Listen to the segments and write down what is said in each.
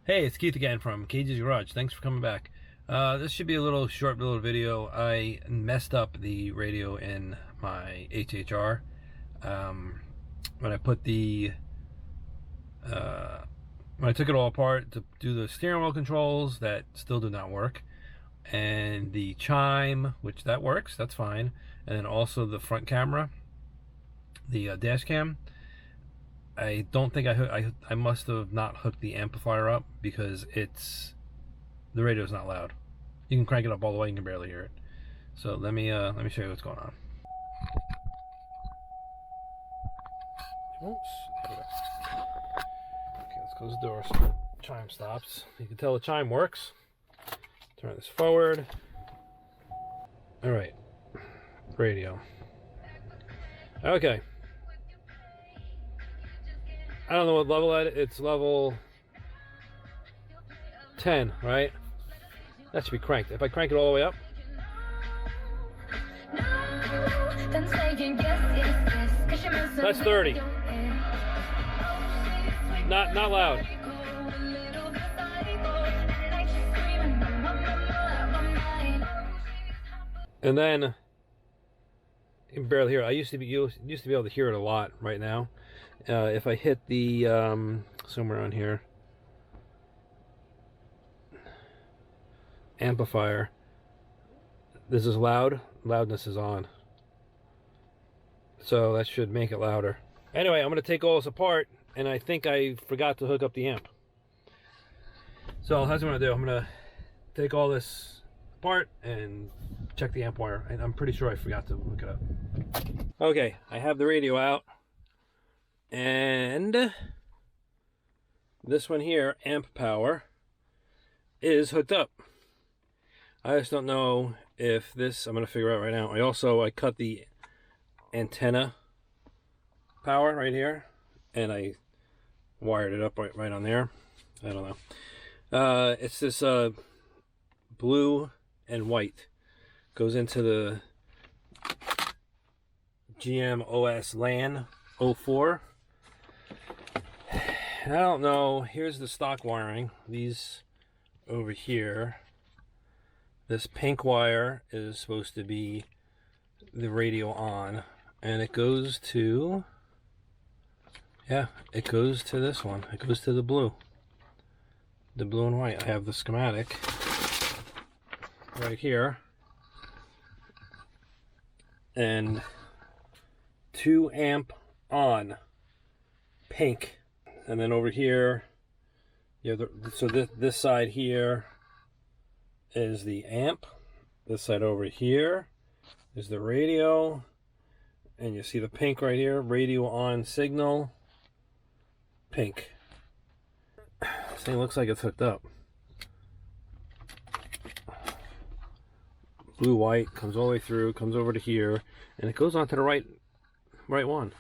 Hey, it's Keith again from Cage's Garage. Thanks for coming back. This should be a little short little video. I messed up the radio in my HHR. When I put the when I took it all apart to do the steering wheel controls, that still did not work, and the chime, which that works, that's fine, and then also the front camera, the dash cam. I don't think I must have not hooked the amplifier up because the radio's not loud. You can crank it up all the way, you can barely hear it. So let me show you what's going on. Oops. Okay, let's close the door so the chime stops. You can tell the chime works. Turn this forward. All right, radio. Okay. I don't know what level it's level 10, right? That should be cranked. If I crank it all the way up. That's 30. Not loud. And then you can barely hear it. I used to be able to hear it a lot right now. If I hit the somewhere on here amplifier, this is loud. Loudness is on, so that should make it louder. Anyway, I'm going to take all this apart, and I think I forgot to hook up the amp. So that's what I'm going to do. I'm going to take all this apart and check the amp wire, and I'm pretty sure I forgot to hook it up. Okay, I have the radio out. And this one here, amp power, is hooked up. I just don't know if this, I'm going to figure out right now. I cut the antenna power right here, and I wired it up right on there. I don't know. It's this blue and white. Goes into the GMOS-LAN-04. I don't know. Here's the stock wiring. These over here. This pink wire is supposed to be the radio on, and it goes to, yeah, it goes to this one. It goes to the blue and white. I have the schematic right here, and 2 amp on, pink. And then over here, so this side here is the amp. This side over here is the radio. And you see the pink right here, radio on signal, pink. This thing looks like it's hooked up. Blue, white, comes all the way through, comes over to here, and it goes on to the right one.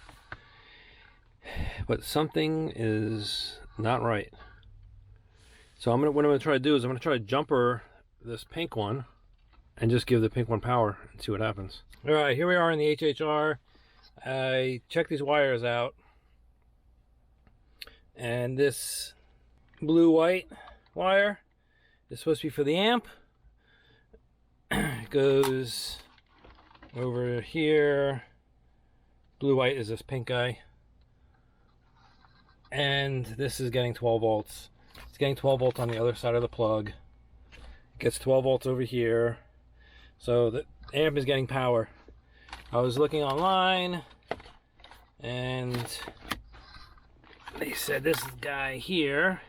But something is not right. So what I'm going to try to do is I'm going to try to jumper this pink one and just give the pink one power and see what happens. All right, here we are in the HHR. I checked these wires out, and this blue-white wire is supposed to be for the amp. It goes over here. Blue-white is this pink guy. And this is getting 12 volts. It's getting 12 volts on the other side of the plug. It gets 12 volts over here. So the amp is getting power. I was looking online, and they said this guy here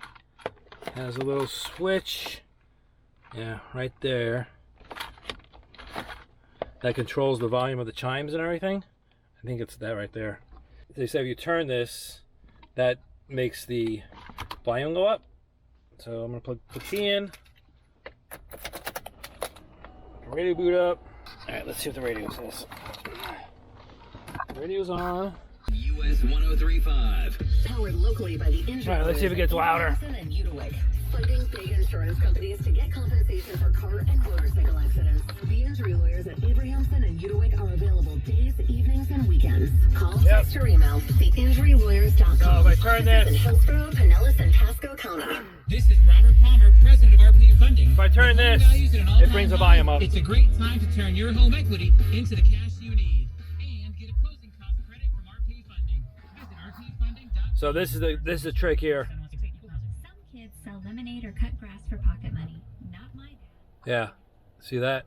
has a little switch, yeah, right there, that controls the volume of the chimes and everything. I think it's that right there. They said if you turn this, that makes the volume go up. So I'm gonna put the key in, radio boot up. All right, let's see what the radio says. Radio's on. US 103.5. Powered locally by the insurance. All right, let's see if it gets louder. Fighting big insurance companies to get compensation for car and motorcycle accidents. The injury lawyers at Abrahamson and Udowick are available days, evenings, and weekends. Call, text, or email theinjurylawyers.com. So if I turn this, in Hillsborough, Pinellas, and Pasco County. This is Robert Palmer, president of RP Funding. If I turn this, it brings the volume up. It's a great time to turn your home equity into the cash you need and get a closing cost credit from RP Funding. Visit rpfunding.com. So this is the trick here. Some kids sell lemonade or cut grass for pocket money. Not my dad. Yeah, see that?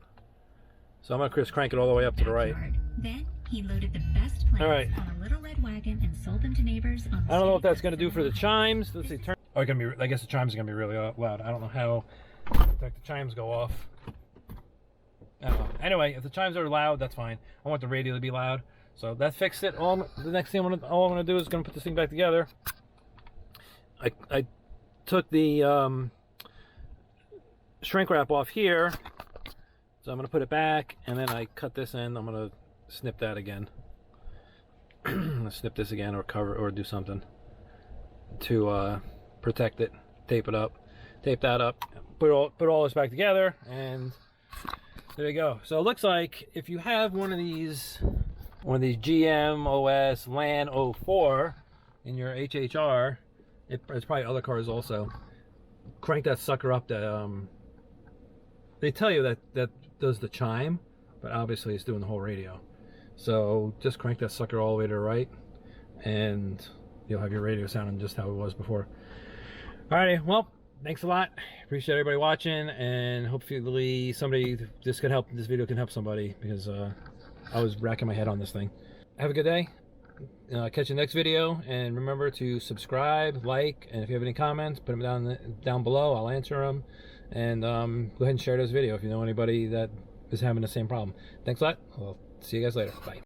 So I'm gonna just crank it all the way up to the right. Then he loaded the best plants All right. on a little red wagon and sold them to neighbors on the I don't know what street that's gonna do for the chimes. Let's see. Turn. Oh, gonna be. I guess the chimes are gonna be really loud. I don't know how. Like the chimes go off. I don't know. Anyway, if the chimes are loud, that's fine. I want the radio to be loud. So that fixed it. The next thing all I'm gonna do is gonna put this thing back together. I took the shrink wrap off here, so I'm gonna put it back, and then I cut this end. I'm gonna snip that again. I'm gonna snip this again, or cover, or do something to protect it. Tape it up, tape that up, put all this back together, and there you go. So it looks like if you have one of these GMOS-LAN-04 in your HHR, it's probably other cars also. Crank that sucker up. That they tell you that does the chime, but obviously it's doing the whole radio. So just crank that sucker all the way to the right, and you'll have your radio sounding just how it was before. Alrighty, well, thanks a lot. Appreciate everybody watching, and hopefully this video can help somebody, because I was racking my head on this thing. Have a good day. Catch you next video, and remember to subscribe, like, and if you have any comments, put them down below. I'll answer them, and go ahead and share this video if you know anybody that is having the same problem. Thanks a lot. I'll see you guys later. Bye.